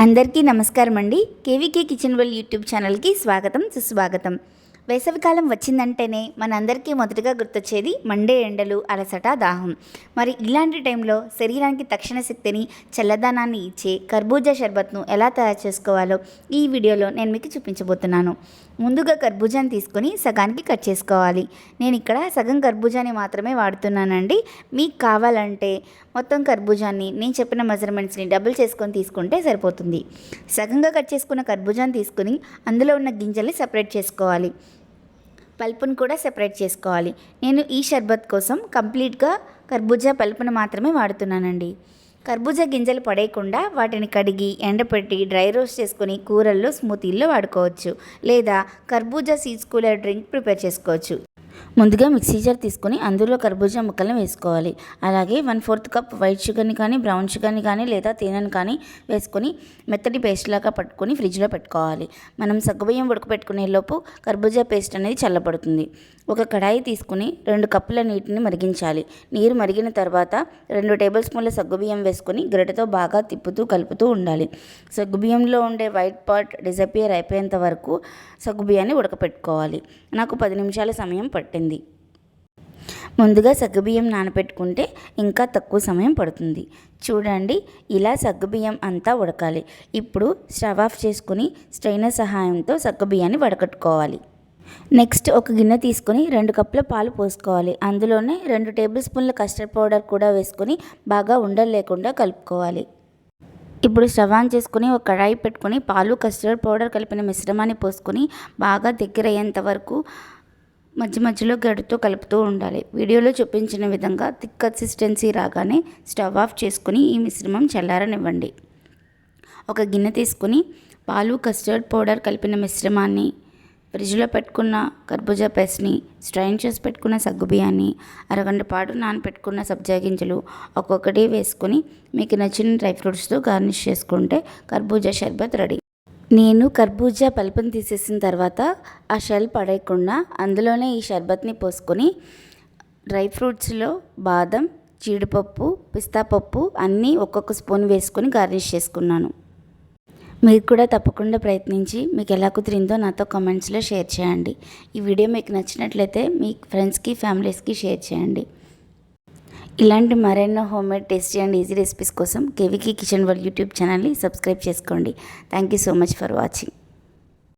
అందరికీ నమస్కారం అండి. కేవీకే కిచెన్ వరల్డ్ యూట్యూబ్ ఛానల్కి స్వాగతం సుస్వాగతం. వేసవికాలం వచ్చిందంటేనే మనందరికీ మొదటగా గుర్తొచ్చేది మండే ఎండలు, అలసట, దాహం. మరి ఇలాంటి టైంలో శరీరానికి తక్షణ శక్తిని, చల్లదనాన్ని ఇచ్చే కర్బూజా షర్బత్ను ఎలా తయారు చేసుకోవాలో ఈ వీడియోలో నేను మీకు చూపించబోతున్నాను. ముందుగా కర్బూజాని తీసుకొని సగానికి కట్ చేసుకోవాలి. నేను ఇక్కడ సగం కర్బూజాని మాత్రమే వాడుతున్నానండి. మీకు కావాలంటే మొత్తం కర్బూజాన్ని నేను చెప్పిన మెజర్మెంట్స్ని డబుల్ చేసుకొని తీసుకుంటే సరిపోతుంది. సగంగా కట్ చేసుకున్న కర్బూజాని తీసుకుని అందులో ఉన్న గింజల్ని సపరేట్ చేసుకోవాలి. పల్పును కూడా సెపరేట్ చేసుకోవాలి. నేను ఈ షర్బత్ కోసం కంప్లీట్గా కర్బూజా పల్పును మాత్రమే వాడుతున్నానండి. కర్బూజా గింజలు పడేయకుండా వాటిని కడిగి ఎండపెట్టి డ్రై రోస్ట్ చేసుకుని కూరల్లో, స్మూతీల్లో వాడుకోవచ్చు. లేదా కర్బూజా సీడ్స్ కూలర్ డ్రింక్ ప్రిపేర్ చేసుకోవచ్చు. ముందుగా మిక్సీ జార్ తీసుకొని అందులో కర్బూజా ముక్కలను వేసుకోవాలి. అలాగే 1/4 కప్ వైట్ షుగర్ని కానీ, బ్రౌన్ షుగర్ని కానీ లేదా తేనెను కానీ వేసుకొని మెత్తటి పేస్ట్ లాగా పట్టుకొని ఫ్రిడ్జ్లో పెట్టుకోవాలి. మనం సగ్గుబియ్యం ఉడకపెట్టుకునే లోపు కర్బూజా పేస్ట్ అనేది చల్లబడుతుంది. ఒక కడాయి తీసుకుని 2 కప్పుల నీటిని మరిగించాలి. నీరు మరిగిన తర్వాత 2 టేబుల్ స్పూన్ల సగ్గుబియ్యం వేసుకొని గరిటెతో బాగా తిప్పుతూ కలుపుతూ ఉండాలి. సగ్గుబియ్యంలో ఉండే వైట్ పార్ట్ డిసపియర్ అయిపోయేంత వరకు సగ్గుబియ్యాన్ని ఉడకపెట్టుకోవాలి. నాకు 10 నిమిషాల సమయం పట్టింది. ముందుగా సగ్గుబియ్యం నానబెట్టుకుంటే ఇంకా తక్కువ సమయం పడుతుంది. చూడండి, ఇలా సగ్గుబియ్యం అంతా ఉడకాలి. ఇప్పుడు స్టవ్ ఆఫ్ చేసుకుని స్ట్రైనర్ సహాయంతో సగ్గుబియ్యాన్ని వడకట్టుకోవాలి. నెక్స్ట్ ఒక గిన్నె తీసుకొని 2 కప్పుల పాలు పోసుకోవాలి. అందులోనే 2 టేబుల్ స్పూన్ల కస్టర్డ్ పౌడర్ కూడా వేసుకొని బాగా ఉండలు లేకుండా కలుపుకోవాలి. ఇప్పుడు స్టవ్ ఆన్ చేసుకుని ఒక కడాయి పెట్టుకొని పాలు, కస్టర్డ్ పౌడర్ కలిపిన మిశ్రమాన్ని పోసుకొని బాగా దగ్గర అయ్యేంత వరకు మధ్య మధ్యలో గరిటెతో కలుపుతూ ఉండాలి. వీడియోలో చూపించిన విధంగా థిక్ కన్సిస్టెన్సీ రాగానే స్టవ్ ఆఫ్ చేసుకుని ఈ మిశ్రమం చల్లారనివ్వండి. ఒక గిన్నె తీసుకుని పాలు, కస్టర్డ్ పౌడర్ కలిపిన మిశ్రమాన్ని, ఫ్రిడ్జ్లో పెట్టుకున్న కర్బూజా పేస్ట్ని, స్ట్రైన్ చేసి పెట్టుకున్న సగ్గుబియ్యాన్ని, అరగంట పాటు నానపెట్టుకున్న సబ్జా గింజలు ఒక్కొక్కటి వేసుకొని మీకు నచ్చిన డ్రై ఫ్రూట్స్తో గార్నిష్ చేసుకుంటే కర్బూజా షర్బత్ రెడీ. నేను కర్బూజా పల్పుని తీసేసిన తర్వాత ఆ షెల్ పడేయకుండా అందులోనే ఈ షర్బత్ని పోసుకొని డ్రై ఫ్రూట్స్లో బాదం, జీడిపప్పు, పిస్తా పప్పు అన్నీ ఒక్కొక్క స్పూన్ వేసుకొని గార్నిష్ చేసుకున్నాను. మీరు కూడా తప్పకుండా ప్రయత్నించి మీకు ఎలా కుదిరిందో నాతో కామెంట్స్లో షేర్ చేయండి. ఈ వీడియో మీకు నచ్చినట్లయితే మీ ఫ్రెండ్స్కి, ఫ్యామిలీస్కి షేర్ చేయండి. ఇలాంటి మరెన్నో homemade tasty and easy recipes కోసం కేవీకే కిచెన్ వరల్డ్ యూట్యూబ్ ఛానల్ని సబ్స్క్రైబ్ చేసుకోండి. Thank you so much for watching.